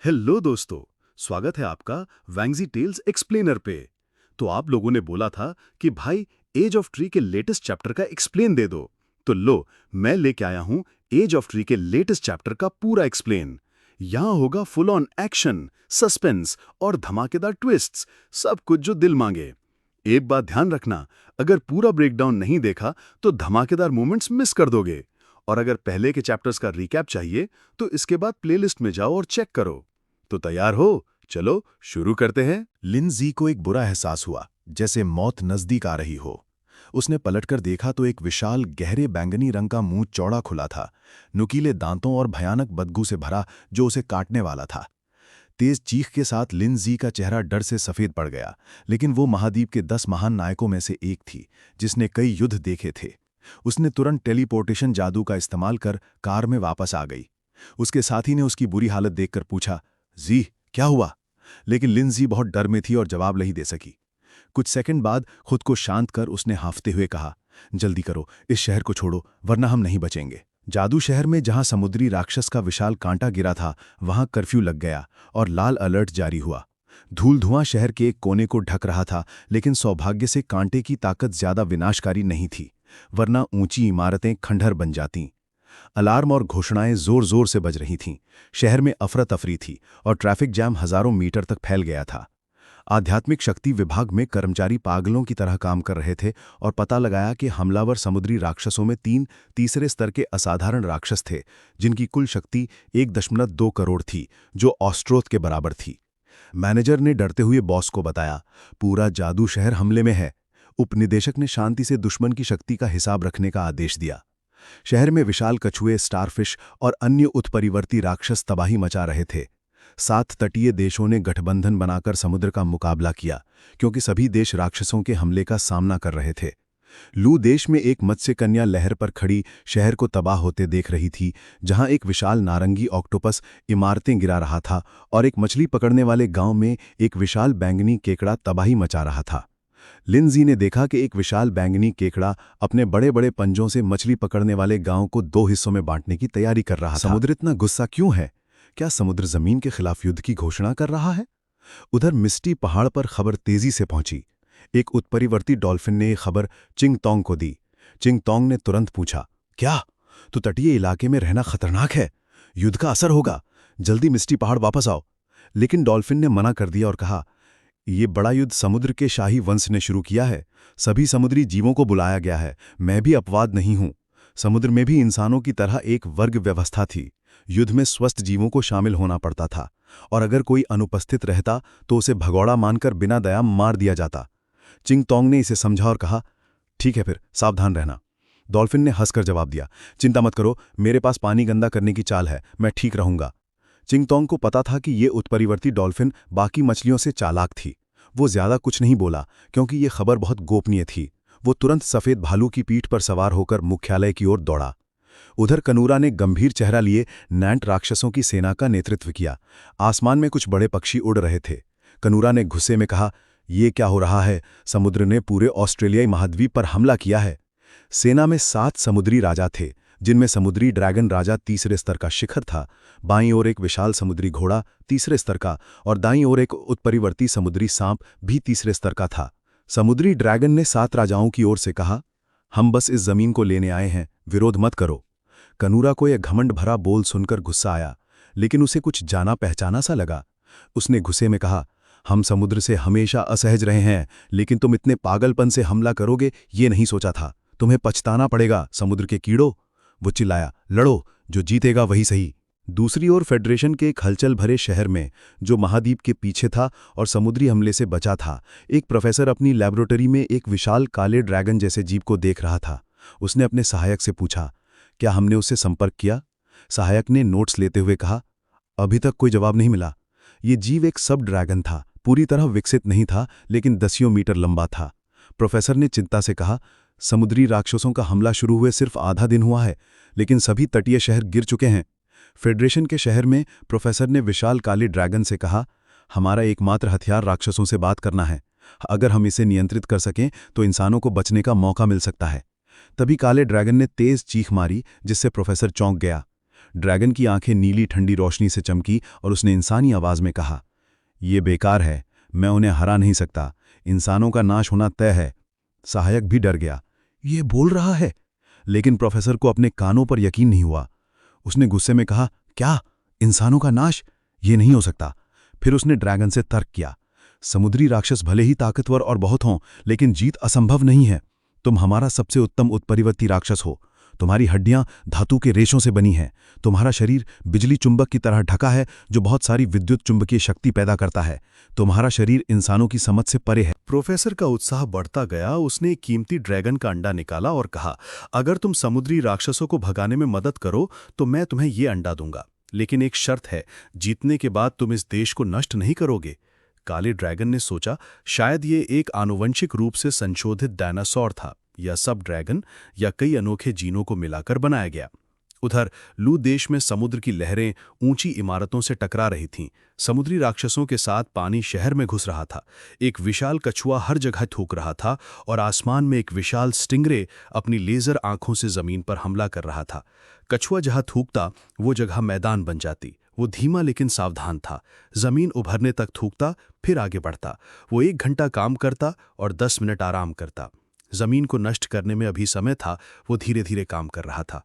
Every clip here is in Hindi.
हेलो दोस्तों, स्वागत है आपका वैंगजी टेल्स एक्सप्लेनर पे। तो आप लोगों ने बोला था कि भाई एज ऑफ ट्री के लेटेस्ट चैप्टर का एक्सप्लेन दे दो। तो लो, मैं लेके आया हूँ एज ऑफ ट्री के लेटेस्ट चैप्टर का पूरा एक्सप्लेन। यहाँ होगा फुल ऑन एक्शन, सस्पेंस और धमाकेदार ट्विस्ट्स, सब कुछ जो दिल मांगे। एक बात ध्यान रखना, अगर पूरा ब्रेकडाउन नहीं देखा तो धमाकेदार मोमेंट्स मिस कर दोगे। और अगर पहले के चैप्टर्स का रिकैप चाहिए तो इसके बाद प्लेलिस्ट में जाओ और चेक करो। तो तैयार हो? चलो शुरू करते हैं। लिंजी को एक बुरा एहसास हुआ, जैसे मौत नजदीक आ रही हो। उसने पलटकर देखा तो एक विशाल गहरे बैंगनी रंग का मुंह चौड़ा खुला था, नुकीले दांतों और भयानक बदबू से भरा, जो उसे काटने वाला था। तेज चीख के साथ लिंजी का चेहरा डर से सफेद पड़ गया, लेकिन वो महाद्वीप के 10 महान नायकों में से एक थी, जिसने कई युद्ध देखे थे। उसने तुरंत टेलीपोर्टेशन जादू का इस्तेमाल कर कार में वापस आ गई। उसके साथी ने उसकी बुरी हालत देखकर पूछा, जी क्या हुआ? लेकिन लिंजी बहुत डर में थी और जवाब नहीं दे सकी। कुछ सेकंड बाद खुद को शांत कर उसने हांफते हुए कहा, जल्दी करो, इस शहर को छोड़ो, वरना हम नहीं बचेंगे। जादू शहर में जहां समुद्री राक्षस का विशाल कांटा गिरा था, वहां कर्फ्यू लग गया और लाल अलर्ट जारी हुआ। धूल धुआं शहर के एक कोने को ढक रहा था, लेकिन सौभाग्य से कांटे की ताकत ज्यादा विनाशकारी नहीं थी, वरना ऊंची इमारतें खंडहर बन जातीं। अलार्म और घोषणाएं जोर जोर से बज रही थीं। शहर में अफरा तफरी थी और ट्रैफिक जैम हजारों मीटर तक फैल गया था। आध्यात्मिक शक्ति विभाग में कर्मचारी पागलों की तरह काम कर रहे थे और पता लगाया कि हमलावर समुद्री राक्षसों में 3 तीसरे स्तर के असाधारण राक्षस थे, जिनकी कुल शक्ति 1.2 करोड़ थी, जो ऑस्ट्रोथ के बराबर थी। मैनेजर ने डरते हुए बॉस को बताया, पूरा जादू शहर हमले में है। उपनिदेशक ने शांति से दुश्मन की शक्ति का हिसाब रखने का आदेश दिया। शहर में विशाल कछुए, स्टारफिश और अन्य उत्परिवर्ती राक्षस तबाही मचा रहे थे। 7 तटीय देशों ने गठबंधन बनाकर समुद्र का मुकाबला किया, क्योंकि सभी देश राक्षसों के हमले का सामना कर रहे थे। लू देश में एक मत्स्य कन्या लहर पर खड़ी शहर को तबाह होते देख रही थी, जहां एक विशाल नारंगी ऑक्टोपस इमारतें गिरा रहा था और एक मछली पकड़ने वाले गांव में एक विशाल बैंगनी केकड़ा तबाही मचा रहा था। लिंजी ने देखा कि एक विशाल बैंगनी केकड़ा अपने बड़े बड़े पंजों से मछली पकड़ने वाले गांव को 2 हिस्सों में बांटने की तैयारी कर रहा था। समुद्र इतना गुस्सा क्यों है? क्या समुद्र जमीन के खिलाफ युद्ध की घोषणा कर रहा है? उधर मिस्टी पहाड़ पर खबर तेजी से पहुंची। एक उत्परिवर्ती डॉल्फिन ने ये खबर चिंगतोंग को दी। चिंगतोंग ने तुरंत पूछा, क्या? तो तटीय इलाके में रहना खतरनाक है, युद्ध का असर होगा, जल्दी मिस्टी पहाड़ वापस आओ। लेकिन डॉल्फिन ने मना कर दिया और कहा, ये बड़ा युद्ध समुद्र के शाही वंश ने शुरू किया है। सभी समुद्री जीवों को बुलाया गया है, मैं भी अपवाद नहीं हूं। समुद्र में भी इंसानों की तरह एक वर्ग व्यवस्था थी। युद्ध में स्वस्थ जीवों को शामिल होना पड़ता था, और अगर कोई अनुपस्थित रहता तो उसे भगौड़ा मानकर बिना दया मार दिया जाता। चिंगतोंग ने इसे समझा और कहा, ठीक है, फिर सावधान रहना। डॉल्फिन ने हंसकर जवाब दिया, चिंता मत करो, मेरे पास पानी गंदा करने की चाल है, मैं ठीक रहूंगा। चिंगतोंग को पता था कि ये उत्परिवर्ती डॉल्फिन बाकी मछलियों से चालाक थी। वो ज्यादा कुछ नहीं बोला, क्योंकि ये खबर बहुत गोपनीय थी। वो तुरंत सफेद भालू की पीठ पर सवार होकर मुख्यालय की ओर दौड़ा। उधर कनूरा ने गंभीर चेहरा लिए नैंट राक्षसों की सेना का नेतृत्व किया। आसमान में कुछ बड़े पक्षी उड़ रहे थे। कनूरा ने गुस्से में कहा, ये क्या हो रहा है? समुद्र ने पूरे ऑस्ट्रेलियाई महाद्वीप पर हमला किया है। सेना में 7 समुद्री राजा थे, जिनमें समुद्री ड्रैगन राजा तीसरे स्तर का शिखर था। बाईं ओर एक विशाल समुद्री घोड़ा तीसरे स्तर का, और दाईं ओर एक उत्परिवर्ती समुद्री सांप भी तीसरे स्तर का था। समुद्री ड्रैगन ने 7 राजाओं की ओर से कहा, हम बस इस जमीन को लेने आए हैं, विरोध मत करो। कनूरा को यह घमंड भरा बोल सुनकर गुस्सा आया, लेकिन उसे कुछ जाना पहचाना सा लगा। उसने गुस्से में कहा, हम समुद्र से हमेशा असहज रहे हैं, लेकिन तुम इतने पागलपन से हमला करोगे ये नहीं सोचा था। तुम्हें पछताना पड़ेगा, समुद्र के कीड़ों। वो चिल्लाया, लड़ो, जो जीतेगा वही सही। दूसरी ओर फेडरेशन के एक हलचल भरे शहर में, जो महाद्वीप के पीछे था और समुद्री हमले से बचा था, एक प्रोफेसर अपनी लैबोरेटरी में एक विशाल काले ड्रैगन जैसे जीव को देख रहा था। उसने अपने सहायक से पूछा, क्या हमने उससे संपर्क किया? सहायक ने नोट्स लेते हुए कहा, अभी तक कोई जवाब नहीं मिला। ये जीव एक सब ड्रैगन था, पूरी तरह विकसित नहीं था, लेकिन दसियों मीटर लंबा था। प्रोफेसर ने चिंता से कहा, समुद्री राक्षसों का हमला शुरू हुए सिर्फ आधा दिन हुआ है, लेकिन सभी तटीय शहर गिर चुके हैं। फेडरेशन के शहर में प्रोफेसर ने विशाल काले ड्रैगन से कहा, हमारा एकमात्र हथियार राक्षसों से बात करना है। अगर हम इसे नियंत्रित कर सकें तो इंसानों को बचने का मौका मिल सकता है। तभी काले ड्रैगन ने तेज चीख मारी, जिससे प्रोफेसर चौंक गया। ड्रैगन की आंखें नीली ठंडी रोशनी से चमकी और उसने इंसानी आवाज में कहा, ये बेकार है, मैं उन्हें हरा नहीं सकता, इंसानों का नाश होना तय है। सहायक भी डर गया, ये बोल रहा है। लेकिन प्रोफेसर को अपने कानों पर यकीन नहीं हुआ। उसने गुस्से में कहा, क्या इंसानों का नाश? ये नहीं हो सकता। फिर उसने ड्रैगन से तर्क किया, समुद्री राक्षस भले ही ताकतवर और बहुत हों, लेकिन जीत असंभव नहीं है। तुम हमारा सबसे उत्तम उत्परिवर्ती राक्षस हो। तुम्हारी हड्डियां धातु के रेशों से बनी हैं। तुम्हारा शरीर बिजली चुंबक की तरह ढका है जो बहुत सारी विद्युत चुंबकीय शक्ति पैदा करता है। तुम्हारा शरीर इंसानों की समझ से परे है। प्रोफेसर का उत्साह बढ़ता गया। उसने एक कीमती ड्रैगन का अंडा निकाला और कहा, अगर तुम समुद्री राक्षसों को भगाने में मदद करो तो मैं तुम्हें ये अंडा दूंगा, लेकिन एक शर्त है, जीतने के बाद तुम इस देश को नष्ट नहीं करोगे। काले ड्रैगन ने सोचा, शायद ये एक आनुवंशिक रूप से संशोधित डायनासोर था, या सब ड्रैगन, या कई अनोखे जीनों को मिलाकर बनाया गया। उधर लू देश में समुद्र की लहरें ऊंची इमारतों से टकरा रही थीं। समुद्री राक्षसों के साथ पानी शहर में घुस रहा था। एक विशाल कछुआ हर जगह थूक रहा था और आसमान में एक विशाल स्टिंगरे अपनी लेजर आंखों से जमीन पर हमला कर रहा था। कछुआ जहां थूकता वो जगह मैदान बन जाती। वो धीमा लेकिन सावधान था। जमीन उभरने तक थूकता, फिर आगे बढ़ता। वो 1 घंटा काम करता और 10 मिनट आराम करता। जमीन को नष्ट करने में अभी समय था। वो धीरे धीरे काम कर रहा था।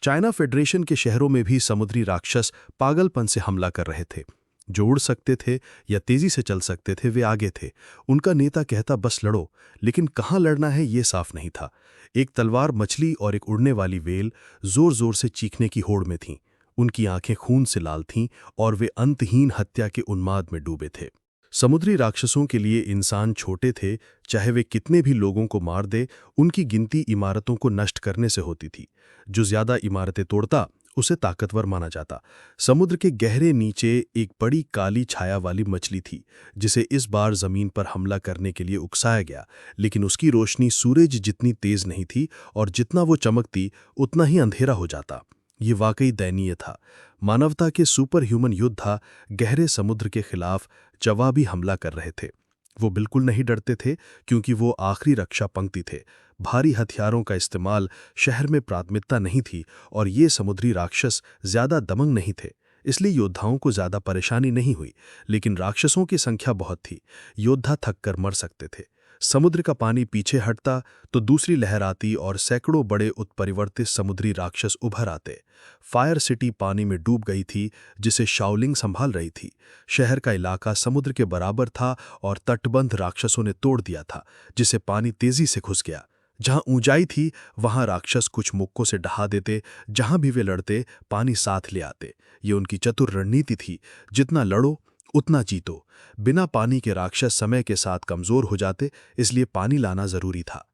चाइना फेडरेशन के शहरों में भी समुद्री राक्षस पागलपन से हमला कर रहे थे। जो उड़ सकते थे या तेजी से चल सकते थे वे आगे थे। उनका नेता कहता, बस लड़ो, लेकिन कहाँ लड़ना है ये साफ नहीं था। एक तलवार मछली और एक उड़ने वाली वेल जोर जोर से चीखने की होड़ में थीं। उनकी आंखें खून से लाल थीं और वे अंतहीन हत्या के उन्माद में डूबे थे। समुद्री राक्षसों के लिए इंसान छोटे थे। चाहे वे कितने भी लोगों को मार दे, उनकी गिनती इमारतों को नष्ट करने से होती थी। जो ज्यादा इमारतें तोड़ता उसे ताकतवर माना जाता। समुद्र के गहरे नीचे एक बड़ी काली छाया वाली मछली थी, जिसे इस बार जमीन पर हमला करने के लिए उकसाया गया, लेकिन उसकी रोशनी सूरज जितनी तेज नहीं थी और जितना वो चमकती उतना ही अंधेरा हो जाता। ये वाकई दयनीय था। मानवता के सुपर ह्यूमन योद्धा गहरे समुद्र के खिलाफ जवाबी हमला कर रहे थे। वो बिल्कुल नहीं डरते थे, क्योंकि वो आखिरी रक्षा पंक्ति थे। भारी हथियारों का इस्तेमाल शहर में प्राथमिकता नहीं थी और ये समुद्री राक्षस ज्यादा दमंग नहीं थे, इसलिए योद्धाओं को ज्यादा परेशानी नहीं हुई। लेकिन राक्षसों की संख्या बहुत थी। योद्धा थक कर मर सकते थे। समुद्र का पानी पीछे हटता तो दूसरी लहर आती और सैकड़ों बड़े उत्परिवर्तित समुद्री राक्षस उभर आते। फायर सिटी पानी में डूब गई थी, जिसे शाओलिंग संभाल रही थी। शहर का इलाका समुद्र के बराबर था और तटबंध राक्षसों ने तोड़ दिया था, जिसे पानी तेजी से घुस गया। जहां ऊंचाई थी वहां राक्षस कुछ मुक्कों से ढहा देते। जहां भी वे लड़ते पानी साथ ले आते। ये उनकी चतुर रणनीति थी, जितना लड़ो उतना जीतो। बिना पानी के राक्षस समय के साथ कमजोर हो जाते, इसलिए पानी लाना जरूरी था।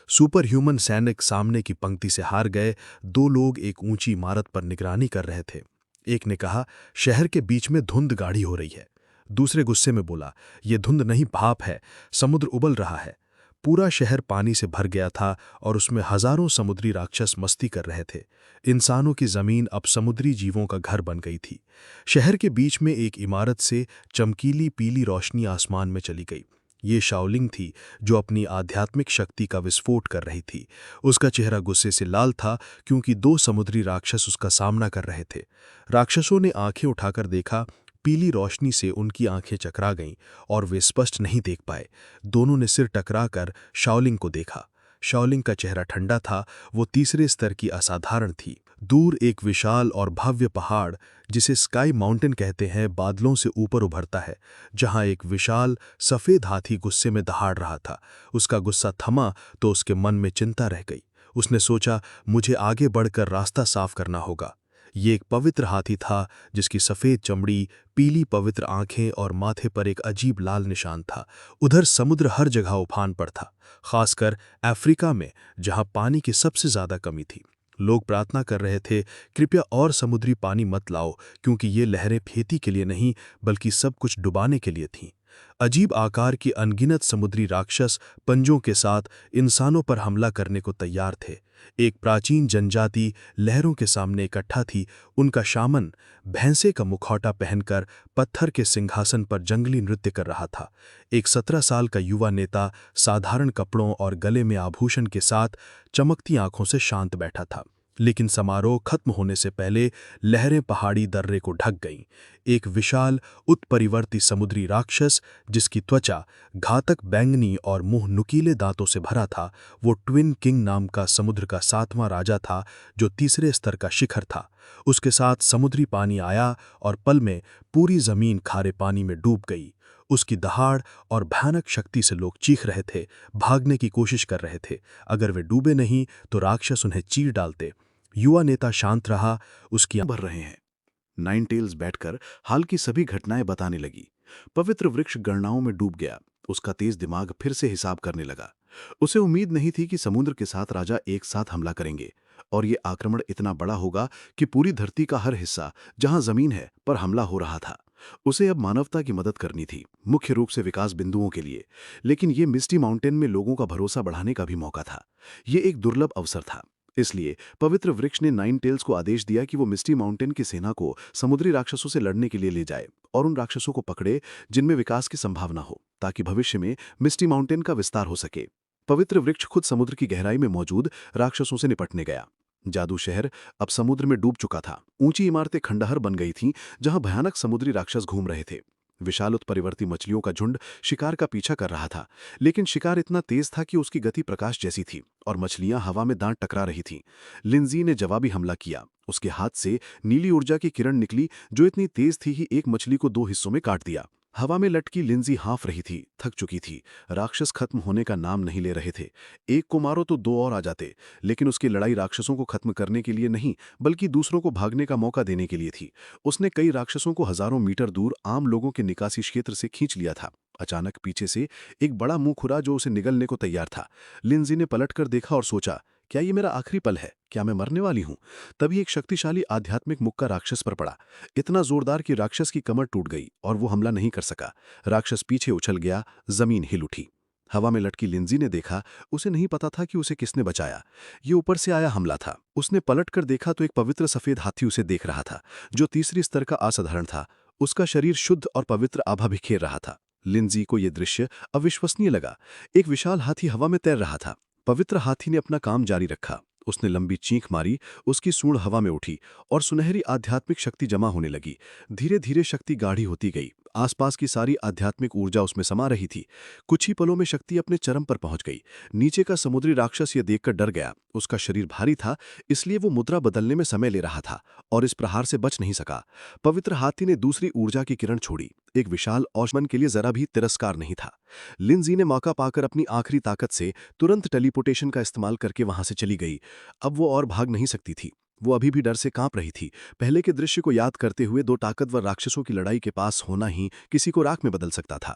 सुपर ह्यूमन सैनिक सामने की पंक्ति से हार गए। 2 लोग एक ऊंची इमारत पर निगरानी कर रहे थे। एक ने कहा, शहर के बीच में धुंध गाढ़ी हो रही है। दूसरे गुस्से में बोला, यह धुंध नहीं, भाप है, समुद्र उबल रहा है। पूरा शहर पानी से भर गया था और उसमें हजारों समुद्री राक्षस मस्ती कर रहे थे। इंसानों की जमीन अब समुद्री जीवों का घर बन गई थी। शहर के बीच में एक इमारत से चमकीली पीली रोशनी आसमान में चली गई। ये शाओलिंग थी, जो अपनी आध्यात्मिक शक्ति का विस्फोट कर रही थी। उसका चेहरा गुस्से से लाल था, क्योंकि 2 समुद्री राक्षस उसका सामना कर रहे थे। राक्षसों ने आंखें उठाकर देखा। पीली रोशनी से उनकी आंखें चकरा गईं और वे स्पष्ट नहीं देख पाए। दोनों ने सिर टकराकर शाओलिंग को देखा। शाओलिंग का चेहरा ठंडा था। वो तीसरे स्तर की असाधारण थी। दूर एक विशाल और भव्य पहाड़, जिसे स्काई माउंटेन कहते हैं, बादलों से ऊपर उभरता है, जहां एक विशाल सफेद हाथी गुस्से में दहाड़ रहा था। उसका गुस्सा थमा तो उसके मन में चिंता रह गई। उसने सोचा, मुझे आगे बढ़कर रास्ता साफ करना होगा। ये एक पवित्र हाथी था, जिसकी सफेद चमड़ी, पीली पवित्र आंखें और माथे पर एक अजीब लाल निशान था। उधर समुद्र हर जगह उफान पर था, खासकर अफ्रीका में, जहां पानी की सबसे ज्यादा कमी थी। लोग प्रार्थना कर रहे थे, कृपया और समुद्री पानी मत लाओ, क्योंकि ये लहरें खेती के लिए नहीं बल्कि सब कुछ डुबाने के लिए थीं। अजीब आकार के अनगिनत समुद्री राक्षस पंजों के साथ इंसानों पर हमला करने को तैयार थे। एक प्राचीन जनजाति लहरों के सामने इकट्ठा थी। उनका शामन भैंसे का मुखौटा पहनकर पत्थर के सिंहासन पर जंगली नृत्य कर रहा था। एक 17 साल का युवा नेता साधारण कपड़ों और गले में आभूषण के साथ चमकती आंखों से शांत बैठा था। लेकिन समारोह खत्म होने से पहले लहरें पहाड़ी दर्रे को ढक गईं। एक विशाल उत्परिवर्ती समुद्री राक्षस, जिसकी त्वचा घातक बैंगनी और मुंह नुकीले दांतों से भरा था, वो ट्विन किंग नाम का समुद्र का 7वां राजा था, जो तीसरे स्तर का शिखर था। उसके साथ समुद्री पानी आया और पल में पूरी जमीन खारे पानी में डूब गई। उसकी दहाड़ और भयानक शक्ति से लोग चीख रहे थे, भागने की कोशिश कर रहे थे। अगर वे डूबे नहीं तो राक्षस उन्हें चीर डालते। युवा नेता शांत रहा, उसकी भर रहे हैं। नाइन टेल्स बैठकर हाल की सभी घटनाएं बताने लगी। पवित्र वृक्ष गणनाओं में डूब गया। उसका तेज दिमाग फिर से हिसाब करने लगा। उसे उम्मीद नहीं थी कि समुद्र के साथ राजा एक साथ हमला करेंगे और ये आक्रमण इतना बड़ा होगा कि पूरी धरती का हर हिस्सा जहां जमीन है पर हमला हो रहा था। उसे अब मानवता की मदद करनी थी, मुख्य रूप से विकास बिंदुओं के लिए। लेकिन ये मिस्टी माउंटेन में लोगों का भरोसा बढ़ाने का भी मौका था। ये एक दुर्लभ अवसर था। इसलिए पवित्र वृक्ष ने नाइन टेल्स को आदेश दिया कि वो मिस्टी माउंटेन की सेना को समुद्री राक्षसों से लड़ने के लिए ले जाए और उन राक्षसों को पकड़े जिनमें विकास की संभावना हो, ताकि भविष्य में मिस्टी माउंटेन का विस्तार हो सके। पवित्र वृक्ष खुद समुद्र की गहराई में मौजूद राक्षसों से निपटने गया। जादू शहर अब समुद्र में डूब चुका था। ऊंची इमारतें खंडहर बन गई थीं, जहां भयानक समुद्री राक्षस घूम रहे थे। विशाल उत्परिवर्ती मछलियों का झुंड शिकार का पीछा कर रहा था, लेकिन शिकार इतना तेज था कि उसकी गति प्रकाश जैसी थी और मछलियां हवा में दांत टकरा रही थीं। लिंजी ने जवाबी हमला किया। उसके हाथ से नीली ऊर्जा की किरण निकली, जो इतनी तेज थी कि एक मछली को 2 हिस्सों में काट दिया। हवा में लटकी लिंजी हाँफ रही थी, थक चुकी थी। राक्षस खत्म होने का नाम नहीं ले रहे थे। एक को मारो तो 2 और आ जाते, लेकिन उसकी लड़ाई राक्षसों को खत्म करने के लिए नहीं, बल्कि दूसरों को भागने का मौका देने के लिए थी। उसने कई राक्षसों को हजारों मीटर दूर आम लोगों के निकासी क्षेत्र से खींच लिया था। अचानक पीछे से एक बड़ा मुंह खुरा जो उसे निगलने को तैयार था। लिंजी ने पलटकर देखा और सोचा, क्या ये मेरा आखिरी पल है? क्या मैं मरने वाली हूं? तभी एक शक्तिशाली आध्यात्मिक मुक्का राक्षस पर पड़ा, इतना जोरदार कि राक्षस की कमर टूट गई और वो हमला नहीं कर सका। राक्षस पीछे उछल गया, जमीन हिल उठी। हवा में लटकी लिंजी ने देखा। उसे नहीं पता था कि उसे किसने बचाया। ये ऊपर से आया हमला था। उसने पलटकर देखा तो एक पवित्र सफेद हाथी उसे देख रहा था, जो तीसरी स्तर का असाधारण था। उसका शरीर शुद्ध और पवित्र आभा बिखेर रहा था। लिंजी को यह दृश्य अविश्वसनीय लगा। एक विशाल हाथी हवा में तैर रहा था। पवित्र हाथी ने अपना काम जारी रखा। उसने लंबी चीख मारी, उसकी सूंड हवा में उठी और सुनहरी आध्यात्मिक शक्ति जमा होने लगी। धीरे धीरे शक्ति गाढ़ी होती गई। आसपास की सारी आध्यात्मिक ऊर्जा उसमें समा रही थी। कुछ ही पलों में शक्ति अपने चरम पर पहुंच गई। नीचे का समुद्री राक्षस यह देखकर डर गया। उसका शरीर भारी था, इसलिए वो मुद्रा बदलने में समय ले रहा था और इस प्रहार से बच नहीं सका। पवित्र हाथी ने दूसरी ऊर्जा की किरण छोड़ी। एक विशाल औषमन के लिए जरा भी तिरस्कार नहीं था। लिंजी ने मौका पाकर अपनी आखिरी ताकत से तुरंत टेलीपोर्टेशन का इस्तेमाल करके वहां से चली गई। अब वो और भाग नहीं सकती थी। वो अभी भी डर से कांप रही थी। पहले के दृश्य को याद करते हुए 2 ताकतवर राक्षसों की लड़ाई के पास होना ही किसी को राख में बदल सकता था।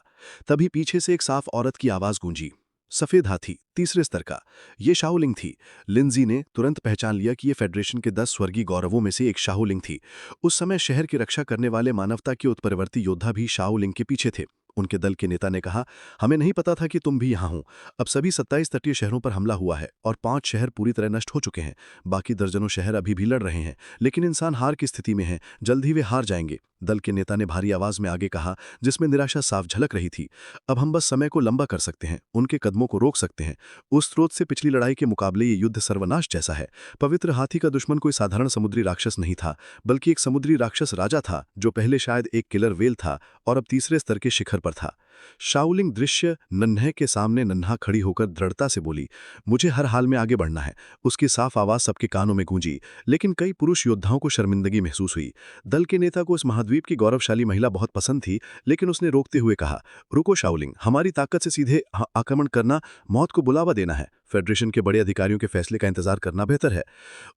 तभी पीछे से एक साफ औरत की आवाज गूंजी। सफेद हाथी, तीसरे स्तर का। ये शाओलिंग थी। लिंजी ने तुरंत पहचान लिया कि ये फेडरेशन के 10 स्वर्गीय गौरवों में से एक शाओलिंग थी। उस समय शहर की रक्षा करने वाले मानवता के उत्परिवर्ती योद्धा भी शाओलिंग के पीछे थे। उनके दल के नेता ने कहा, हमें नहीं पता था कि तुम भी यहाँ हो। अब सभी 27 तटीय शहरों पर हमला हुआ है और 5 शहर पूरी तरह नष्ट हो चुके हैं। बाकी दर्जनों शहर अभी भी लड़ रहे हैं, लेकिन इंसान हार की स्थिति में है। जल्द ही वे हार जाएंगे। दल के नेता ने भारी आवाज में आगे कहा, जिसमें निराशा साफ झलक रही थी। अब हम बस समय को लंबा कर सकते हैं, उनके कदमों को रोक सकते हैं। उस स्रोत से पिछली लड़ाई के मुकाबले ये युद्ध सर्वनाश जैसा है। पवित्र हाथी का दुश्मन कोई साधारण समुद्री राक्षस नहीं था, बल्कि एक समुद्री राक्षस राजा था, जो पहले शायद एक किलर वेल था और अब तीसरे स्तर के शिखर पर था। शाओलिंग दृश्य नन्हे के सामने नन्हा खड़ी होकर दृढ़ता से बोली, मुझे हर हाल में आगे बढ़ना है। उसकी साफ आवाज सबके कानों में गूंजी, लेकिन कई पुरुष योद्धाओं को शर्मिंदगी महसूस हुई। दल के नेता को इस महाद्वीप की गौरवशाली महिला बहुत पसंद थी, लेकिन उसने रोकते हुए कहा, रुको शाओलिंग, हमारी ताकत से सीधे आक्रमण करना मौत को बुलावा देना है। फेडरेशन के बड़े अधिकारियों के फैसले का इंतजार करना बेहतर है।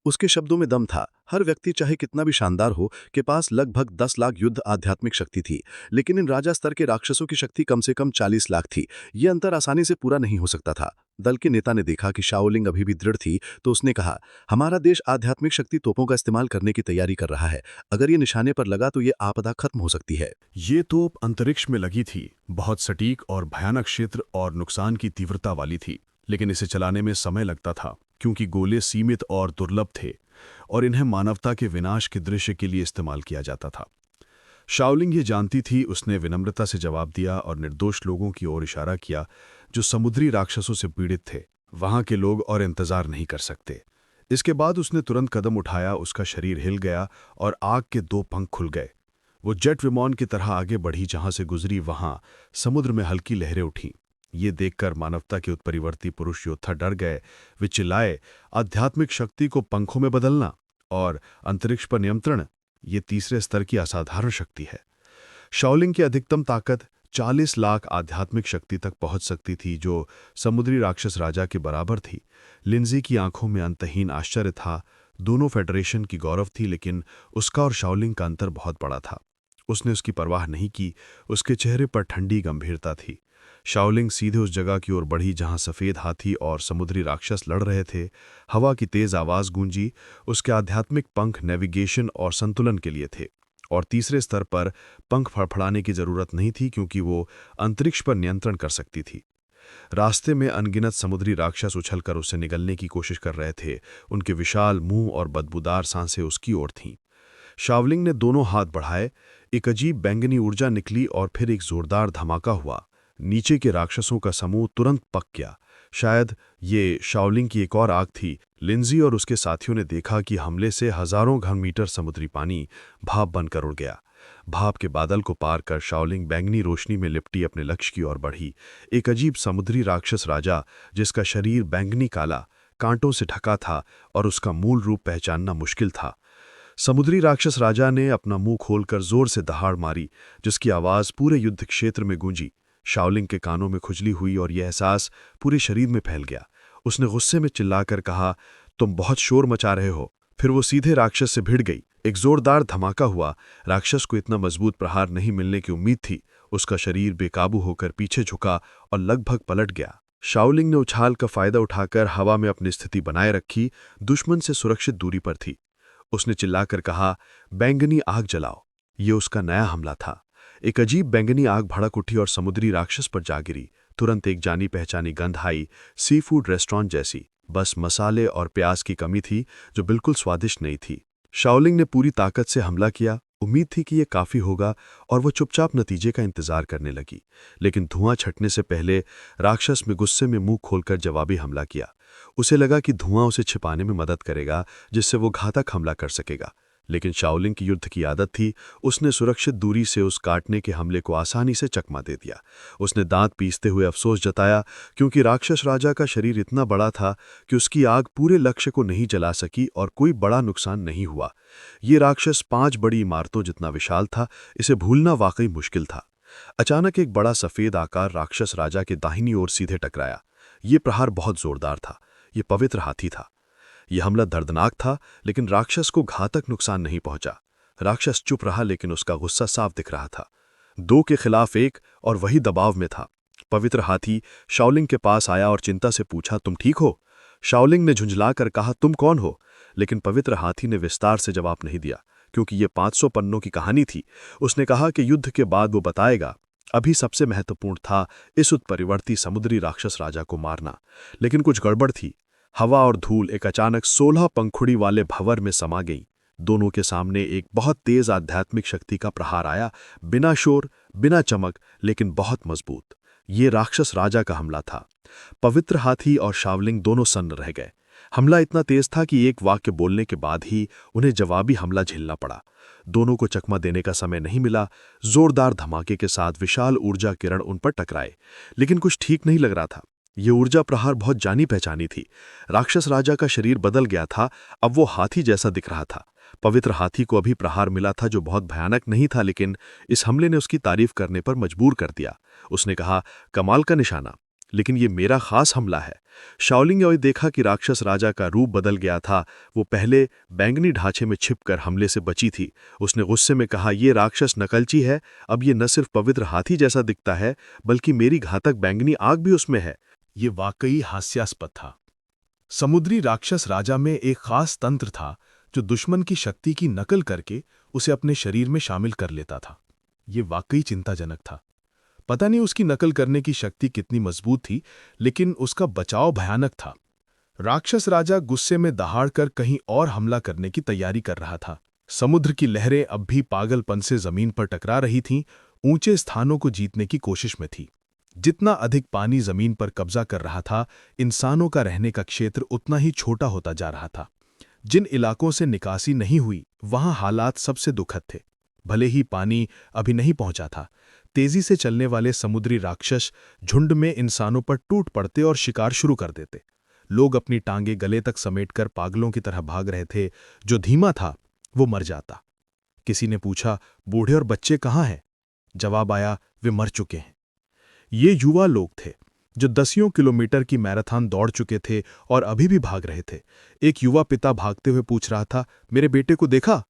उसके शब्दों में दम था। हर व्यक्ति, चाहे कितना भी शानदार हो, के पास लगभग 10 लाख युद्ध आध्यात्मिक शक्ति थी, लेकिन इन राजा स्तर के राक्षसों की शक्ति कम से कम 40 लाख थी। यह अंतर आसानी से पूरा नहीं हो सकता था। दल के नेता ने देखा कि शाओलिंग अभी भी दृढ़ थी, तो उसने कहा, हमारा देश आध्यात्मिक शक्ति तोपों का इस्तेमाल करने की तैयारी कर रहा है। अगर ये निशाने पर लगा तो ये आपदा खत्म हो सकती है। ये तोप अंतरिक्ष में लगी थी, बहुत सटीक और भयानक क्षेत्र और नुकसान की तीव्रता वाली थी, लेकिन इसे चलाने में समय लगता था, क्योंकि गोले सीमित और दुर्लभ थे और इन्हें मानवता के विनाश के दृश्य के लिए इस्तेमाल किया जाता था। शाओलिंग ये जानती थी। उसने विनम्रता से जवाब दिया और निर्दोष लोगों की ओर इशारा किया जो समुद्री राक्षसों से पीड़ित थे। वहां के लोग और इंतजार नहीं कर सकते। इसके बाद उसने तुरंत कदम उठाया, उसका शरीर हिल गया और आग के 2 पंख खुल गए। वो जेट विमान की तरह आगे बढ़ी, जहां से गुजरी वहां समुद्र में हल्की लहरें उठीं। ये देखकर मानवता के उत्परिवर्ती पुरुष योद्धा डर गए। वे चिल्लाए, आध्यात्मिक शक्ति को पंखों में बदलना और अंतरिक्ष पर नियंत्रण, ये तीसरे स्तर की असाधारण शक्ति है। शाओलिंग की अधिकतम ताकत 40 लाख आध्यात्मिक शक्ति तक पहुंच सकती थी, जो समुद्री राक्षस राजा के बराबर थी। लिंजी की आंखों में अंतहीन आश्चर्य था। दोनों फेडरेशन की गौरव थी, लेकिन उसका और शाओलिंग का अंतर बहुत बड़ा था। उसने उसकी परवाह नहीं की। उसके चेहरे पर ठंडी गंभीरता थी। शाओलिंग सीधे उस जगह की ओर बढ़ी जहां सफेद हाथी और समुद्री राक्षस लड़ रहे थे। हवा की तेज आवाज गूंजी। उसके आध्यात्मिक पंख नेविगेशन और संतुलन के लिए थे, और तीसरे स्तर पर पंख फड़फड़ाने की जरूरत नहीं थी, क्योंकि वो अंतरिक्ष पर नियंत्रण कर सकती थी। रास्ते में अनगिनत समुद्री राक्षस उछलकर उससे निगलने की कोशिश कर रहे थे। उनके विशाल मुंह और बदबूदार सांसें उसकी ओर थीं। शाओलिंग ने दोनों हाथ बढ़ाए। एक अजीब बैंगनी ऊर्जा निकली और फिर एक जोरदार धमाका हुआ। नीचे के राक्षसों का समूह तुरंत पक गया। शायद ये शाओलिंग की एक और आग थी। लिंजी और उसके साथियों ने देखा कि हमले से हजारों घन मीटर समुद्री पानी भाप बनकर उड़ गया। भाप के बादल को पार कर शाओलिंग बैंगनी रोशनी में लिपटी अपने लक्ष्य की ओर बढ़ी। एक अजीब समुद्री राक्षस राजा, जिसका शरीर बैंगनी काला कांटों से ढका था और उसका मूल रूप पहचानना मुश्किल था। समुद्री राक्षस राजा ने अपना मुंह खोलकर जोर से दहाड़ मारी, जिसकी आवाज पूरे युद्ध क्षेत्र में गूंजी। शाओलिंग के कानों में खुजली हुई और यह एहसास पूरे शरीर में फैल गया। उसने गुस्से में चिल्लाकर कहा, तुम बहुत शोर मचा रहे हो। फिर वो सीधे राक्षस से भिड़ गई। एक जोरदार धमाका हुआ। राक्षस को इतना मजबूत प्रहार नहीं मिलने की उम्मीद थी। उसका शरीर बेकाबू होकर पीछे झुका और लगभग पलट गया। शाओलिंग ने उछाल का फायदा उठाकर हवा में अपनी स्थिति बनाए रखी। दुश्मन से सुरक्षित दूरी पर थी। उसने चिल्लाकर कहा, बैंगनी आग जलाओ। ये उसका नया हमला था। एक अजीब बैंगनी आग भड़क उठी और समुद्री राक्षस पर जा गिरी। तुरंत एक जानी पहचानी गंध आई, सी फूड रेस्टोरेंट जैसी। बस मसाले और प्याज की कमी थी, जो बिल्कुल स्वादिष्ट नहीं थी। शाओलिंग ने पूरी ताकत से हमला किया। उम्मीद थी कि यह काफी होगा और वो चुपचाप नतीजे का इंतजार करने लगी। लेकिन धुआं छटने से पहले राक्षस में गुस्से में मुंह खोलकर जवाबी हमला किया। उसे लगा कि धुआं उसे छिपाने में मदद करेगा, जिससे वो घातक हमला कर सकेगा। लेकिन शाओलिंग की युद्ध की आदत थी। उसने सुरक्षित दूरी से उस काटने के हमले को आसानी से चकमा दे दिया। उसने दांत पीसते हुए अफसोस जताया, क्योंकि राक्षस राजा का शरीर इतना बड़ा था कि उसकी आग पूरे लक्ष्य को नहीं जला सकी और कोई बड़ा नुकसान नहीं हुआ। ये राक्षस 5 बड़ी इमारतों जितना विशाल था। इसे भूलना वाकई मुश्किल था। अचानक एक बड़ा सफेद आकार राक्षस राजा के दाहिनी ओर सीधे टकराया। ये प्रहार बहुत जोरदार था। ये पवित्र हाथी था। यह हमला दर्दनाक था, लेकिन राक्षस को घातक नुकसान नहीं पहुंचा। राक्षस चुप रहा, लेकिन उसका गुस्सा साफ दिख रहा था। 2 के खिलाफ 1 और वही दबाव में था। पवित्र हाथी शाओलिंग के पास आया और चिंता से पूछा, तुम ठीक हो? शाओलिंग ने झुंझलाकर कहा, तुम कौन हो? लेकिन पवित्र हाथी ने विस्तार से जवाब नहीं दिया, क्योंकि ये 500 पन्नों की कहानी थी। उसने कहा कि युद्ध के बाद वो बताएगा। अभी सबसे महत्वपूर्ण था इस उत्परिवर्ती समुद्री राक्षस राजा को मारना। लेकिन कुछ गड़बड़ थी। हवा और धूल एक अचानक 16 पंखुड़ी वाले भंवर में समा गई। दोनों के सामने एक बहुत तेज आध्यात्मिक शक्ति का प्रहार आया, बिना शोर, बिना चमक, लेकिन बहुत मजबूत। ये राक्षस राजा का हमला था। पवित्र हाथी और शाओलिंग दोनों सन्न रह गए। हमला इतना तेज था कि एक वाक्य बोलने के बाद ही उन्हें जवाबी हमला झेलना पड़ा। दोनों को चकमा देने का समय नहीं मिला। जोरदार धमाके के साथ विशाल ऊर्जा किरण उन पर टकराए, लेकिन कुछ ठीक नहीं लग रहा था। ये ऊर्जा प्रहार बहुत जानी पहचानी थी। राक्षस राजा का शरीर बदल गया था। अब वो हाथी जैसा दिख रहा था। पवित्र हाथी को अभी प्रहार मिला था जो बहुत भयानक नहीं था, लेकिन इस हमले ने उसकी तारीफ करने पर मजबूर कर दिया। उसने कहा, कमाल का निशाना, लेकिन ये मेरा खास हमला है। शाओलिंग ने देखा कि राक्षस राजा का रूप बदल गया था। वो पहले बैंगनी ढांचे में छिपकर हमले से बची थी। उसने गुस्से में कहा, ये राक्षस नकलची है। अब ये न सिर्फ पवित्र हाथी जैसा दिखता है, बल्कि मेरी घातक बैंगनी आग भी उसमें है। ये वाकई हास्यास्पद था। समुद्री राक्षस राजा में एक खास तंत्र था जो दुश्मन की शक्ति की नकल करके उसे अपने शरीर में शामिल कर लेता था। ये वाकई चिंताजनक था। पता नहीं उसकी नकल करने की शक्ति कितनी मजबूत थी, लेकिन उसका बचाव भयानक था। राक्षस राजा गुस्से में दहाड़कर कहीं और हमला करने की तैयारी कर रहा था। समुद्र की लहरें अब भी पागलपन से जमीन पर टकरा रही थीं, ऊंचे स्थानों को जीतने की कोशिश में थी। जितना अधिक पानी जमीन पर कब्जा कर रहा था, इंसानों का रहने का क्षेत्र उतना ही छोटा होता जा रहा था। जिन इलाकों से निकासी नहीं हुई वहां हालात सबसे दुखद थे। भले ही पानी अभी नहीं पहुंचा था, तेजी से चलने वाले समुद्री राक्षस झुंड में इंसानों पर टूट पड़ते और शिकार शुरू कर देते। लोग अपनी टांगे गले तक समेटकर पागलों की तरह भाग रहे थे। जो धीमा था वो मर जाता। किसी ने पूछा, बूढ़े और बच्चे कहाँ हैं? जवाब आया, वे मर चुके हैं। ये युवा लोग थे जो दसियों किलोमीटर की मैराथन दौड़ चुके थे और अभी भी भाग रहे थे। एक युवा पिता भागते हुए पूछ रहा था, मेरे बेटे को देखा?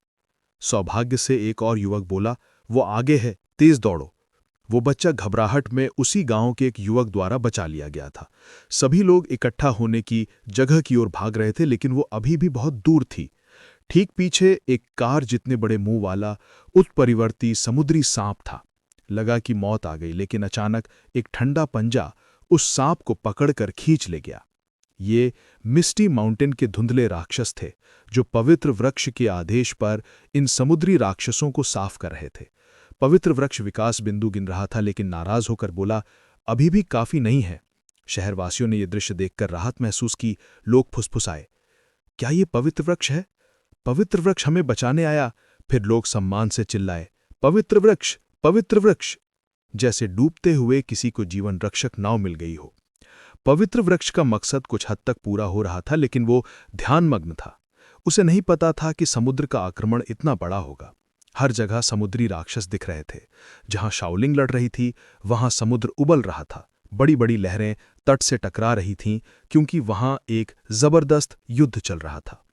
सौभाग्य से एक और युवक बोला, वो आगे है, तेज दौड़ो। वो बच्चा घबराहट में उसी गांव के एक युवक द्वारा बचा लिया गया था। सभी लोग इकट्ठा होने की जगह की ओर भाग रहे थे, लेकिन वो अभी भी बहुत दूर थी। ठीक पीछे एक कार जितने बड़े मुंह वाला उत्परिवर्ती समुद्री सांप था। लगा कि मौत आ गई, लेकिन अचानक एक ठंडा पंजा उस सांप को पकड़कर खींच ले गया। ये मिस्टी माउंटेन के धुंधले राक्षस थे जो पवित्र वृक्ष के आदेश पर इन समुद्री राक्षसों को साफ कर रहे थे। पवित्र वृक्ष विकास बिंदु गिन रहा था, लेकिन नाराज होकर बोला, अभी भी काफी नहीं है। शहरवासियों ने यह दृश्य देखकर राहत महसूस की। लोग फुसफुसाए, क्या ये पवित्र वृक्ष है? पवित्र वृक्ष हमें बचाने आया। फिर लोग सम्मान से चिल्लाए, पवित्र वृक्ष, पवित्र वृक्ष, जैसे डूबते हुए किसी को जीवन रक्षक नाव मिल गई हो। पवित्र वृक्ष का मकसद कुछ हद तक पूरा हो रहा था, लेकिन वो ध्यानमग्न था। उसे नहीं पता था कि समुद्र का आक्रमण इतना बड़ा होगा। हर जगह समुद्री राक्षस दिख रहे थे। जहां शाओलिंग लड़ रही थी वहां समुद्र उबल रहा था। बड़ी बड़ी लहरें तट से टकरा रही थीं, क्योंकि वहां एक जबरदस्त युद्ध चल रहा था।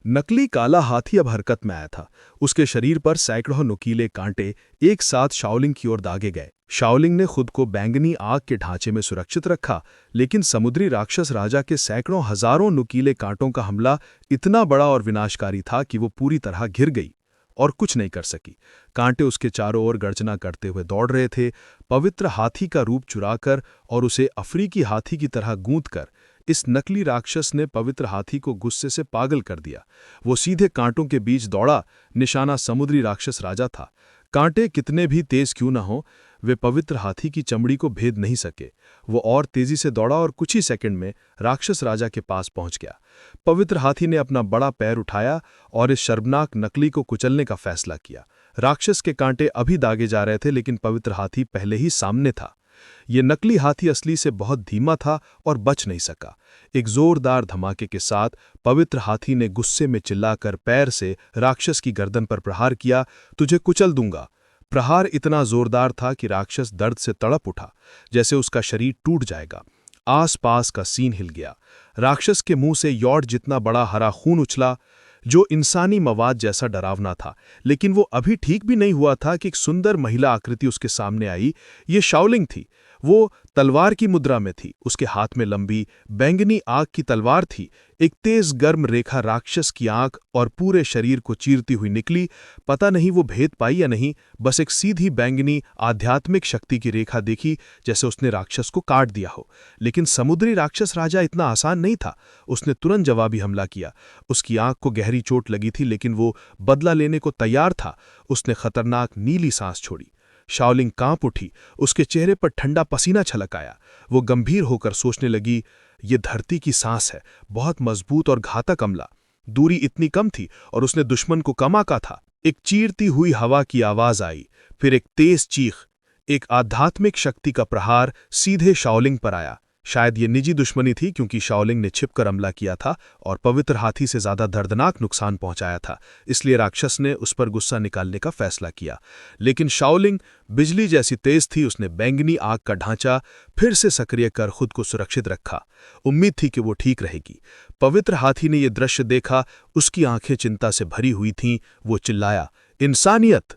नकली काला हाथी अब हरकत में आया था। उसके शरीर पर सैकड़ों नुकीले कांटे एक साथ शाओलिंग की ओर दागे गए। शाओलिंग ने खुद को बैंगनी आग के ढांचे में सुरक्षित रखा, लेकिन समुद्री राक्षस राजा के सैकड़ों हजारों नुकीले कांटों का हमला इतना बड़ा और विनाशकारी था कि वो पूरी तरह घिर गई और कुछ नहीं कर सकी। कांटे उसके चारों ओर गर्जना करते हुए दौड़ रहे थे। पवित्र हाथी का रूप चुराकर और उसे अफ्रीकी हाथी की तरह गूंथकर इस नकली राक्षस ने पवित्र हाथी को गुस्से से पागल कर दिया। वो सीधे कांटों के बीच दौड़ा। निशाना समुद्री राक्षस राजा था। कांटे कितने भी तेज क्यों न हो, वे पवित्र हाथी की चमड़ी को भेद नहीं सके। वो और तेजी से दौड़ा और कुछ ही सेकंड में राक्षस राजा के पास पहुंच गया। पवित्र हाथी ने अपना बड़ा पैर उठाया और इस शर्मनाक नकली को कुचलने का फैसला किया। राक्षस के कांटे अभी दागे जा रहे थे, लेकिन पवित्र हाथी पहले ही सामने था। ये नकली हाथी असली से बहुत धीमा था और बच नहीं सका। एक जोरदार धमाके के साथ पवित्र हाथी ने गुस्से में चिल्लाकर पैर से राक्षस की गर्दन पर प्रहार किया, तुझे कुचल दूंगा। प्रहार इतना जोरदार था कि राक्षस दर्द से तड़प उठा, जैसे उसका शरीर टूट जाएगा। आसपास का सीन हिल गया। राक्षस के मुंह से यॉड जितना बड़ा हरा खून उछला, जो इंसानी मवाद जैसा डरावना था। लेकिन वो अभी ठीक भी नहीं हुआ था कि एक सुंदर महिला आकृति उसके सामने आई। ये शाओलिंग थी। वो तलवार की मुद्रा में थी। उसके हाथ में लंबी बैंगनी आग की तलवार थी। एक तेज गर्म रेखा राक्षस की आंख और पूरे शरीर को चीरती हुई निकली। पता नहीं वो भेद पाई या नहीं, बस एक सीधी बैंगनी आध्यात्मिक शक्ति की रेखा देखी, जैसे उसने राक्षस को काट दिया हो। लेकिन समुद्री राक्षस राजा इतना आसान नहीं था। उसने तुरंत जवाबी हमला किया। उसकी आंख को गहरी चोट लगी थी, लेकिन वो बदला लेने को तैयार था। उसने खतरनाक नीली सांस छोड़ी। शाओलिंग कांप उठी। उसके चेहरे पर ठंडा पसीना छलक आया। वो गंभीर होकर सोचने लगी, ये धरती की सांस है, बहुत मजबूत और घातक अमला। दूरी इतनी कम थी और उसने दुश्मन को कम आंका था। एक चीरती हुई हवा की आवाज आई, फिर एक तेज चीख। एक आध्यात्मिक शक्ति का प्रहार सीधे शाओलिंग पर आया। शायद ये निजी दुश्मनी थी, क्योंकि शाओलिंग ने छिपकर हमला किया था और पवित्र हाथी से ज्यादा दर्दनाक नुकसान पहुंचाया था। इसलिए राक्षस ने उस पर गुस्सा निकालने का फैसला किया। लेकिन शाओलिंग बिजली जैसी तेज थी। उसने बैंगनी आग का ढांचा फिर से सक्रिय कर खुद को सुरक्षित रखा। उम्मीद थी कि वो ठीक रहेगी। पवित्र हाथी ने यह दृश्य देखा। उसकी आंखें चिंता से भरी हुई थीं। वो चिल्लाया, इंसानियत!